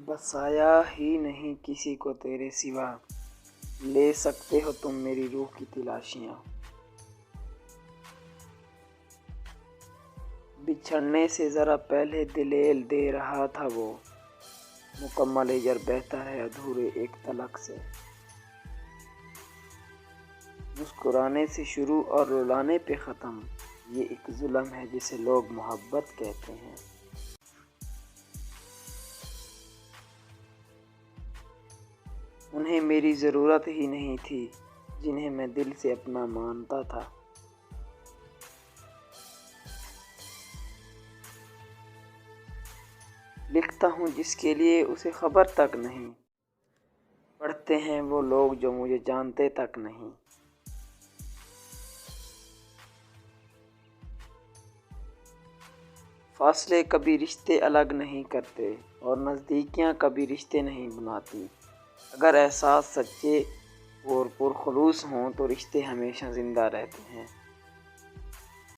بسایا ہی نہیں کسی کو تیرے سوا، لے سکتے ہو تم میری روح کی تلاشیاں۔ بچھڑنے سے ذرا پہلے دلیل دے رہا تھا وہ، مکمل ہجر بہتا ہے ادھورے ایک تلک سے۔ مسکرانے سے شروع اور رلانے پہ ختم، یہ ایک ظلم ہے جسے لوگ محبت کہتے ہیں۔ انہیں میری ضرورت ہی نہیں تھی جنہیں میں دل سے اپنا مانتا تھا۔ لکھتا ہوں جس کے لیے اسے خبر تک نہیں، پڑھتے ہیں وہ لوگ جو مجھے جانتے تک نہیں۔ فاصلے کبھی رشتے الگ نہیں کرتے اور نزدیکیاں کبھی رشتے نہیں بناتی۔ اگر احساس سچے اور پرخلوص ہوں تو رشتے ہمیشہ زندہ رہتے ہیں۔